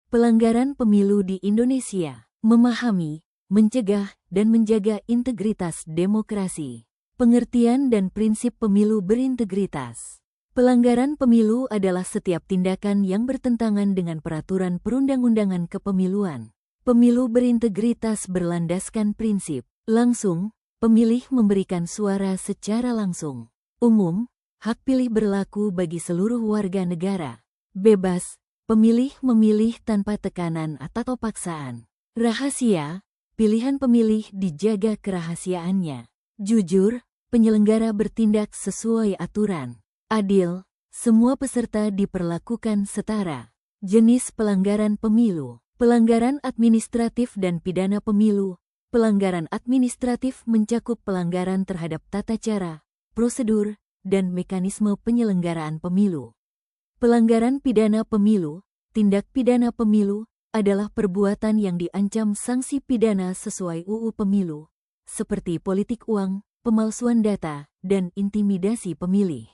Pelanggaran pemilu di Indonesia. Memahami, mencegah, dan menjaga integritas demokrasi. Pengertian dan prinsip pemilu berintegritas. Pelanggaran pemilu adalah setiap tindakan yang bertentangan dengan peraturan perundang-undangan kepemiluan. Pemilu berintegritas berlandaskan prinsip langsung, pemilih memberikan suara secara langsung. Umum, hak pilih berlaku bagi seluruh warga negara. Bebas, pemilih memilih tanpa tekanan atau paksaan. Rahasia, pilihan pemilih dijaga kerahasiaannya. Jujur, penyelenggara bertindak sesuai aturan. Adil, semua peserta diperlakukan setara. Jenis pelanggaran pemilu. Pelanggaran administratif dan pidana pemilu. Pelanggaran administratif mencakup pelanggaran terhadap tata cara, prosedur, dan mekanisme penyelenggaraan pemilu. Pelanggaran pidana pemilu, tindak pidana pemilu, adalah perbuatan yang diancam sanksi pidana sesuai UU Pemilu, seperti politik uang, pemalsuan data, dan intimidasi pemilih.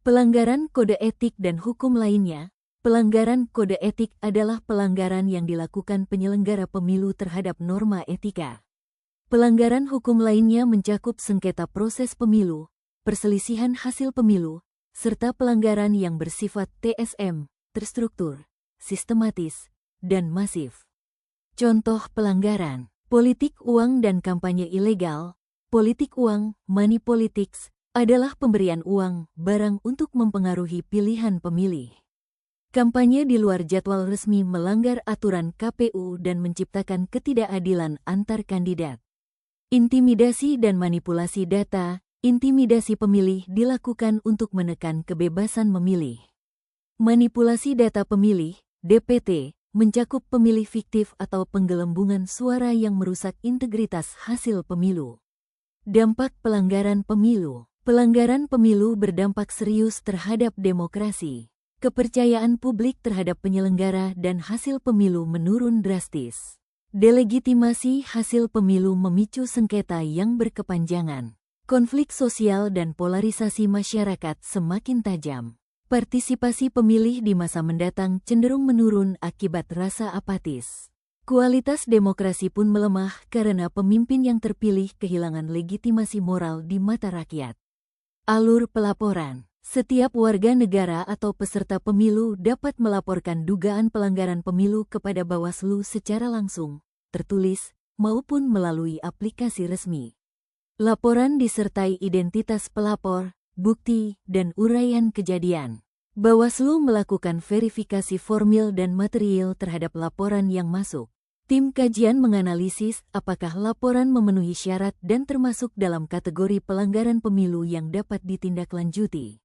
Pelanggaran kode etik dan hukum lainnya. Pelanggaran kode etik adalah pelanggaran yang dilakukan penyelenggara pemilu terhadap norma etika. Pelanggaran hukum lainnya mencakup sengketa proses pemilu, perselisihan hasil pemilu, serta pelanggaran yang bersifat TSM, terstruktur, sistematis, dan masif. Contoh pelanggaran: politik uang dan kampanye ilegal. Politik uang, money politics, adalah pemberian uang, barang untuk mempengaruhi pilihan pemilih. Kampanye di luar jadwal resmi melanggar aturan KPU dan menciptakan ketidakadilan antar kandidat. Intimidasi dan manipulasi data. Intimidasi pemilih dilakukan untuk menekan kebebasan memilih. Manipulasi data pemilih, DPT, mencakup pemilih fiktif atau penggelembungan suara yang merusak integritas hasil pemilu. Dampak pelanggaran pemilu. Pelanggaran pemilu berdampak serius terhadap demokrasi. Kepercayaan publik terhadap penyelenggara dan hasil pemilu menurun drastis. Delegitimasi hasil pemilu memicu sengketa yang berkepanjangan. Konflik sosial dan polarisasi masyarakat semakin tajam. Partisipasi pemilih di masa mendatang cenderung menurun akibat rasa apatis. Kualitas demokrasi pun melemah karena pemimpin yang terpilih kehilangan legitimasi moral di mata rakyat. Alur pelaporan. Setiap warga negara atau peserta pemilu dapat melaporkan dugaan pelanggaran pemilu kepada Bawaslu secara langsung, tertulis, maupun melalui aplikasi resmi. Laporan disertai identitas pelapor, bukti, dan uraian kejadian. Bawaslu melakukan verifikasi formil dan material terhadap laporan yang masuk. Tim kajian menganalisis apakah laporan memenuhi syarat dan termasuk dalam kategori pelanggaran pemilu yang dapat ditindaklanjuti.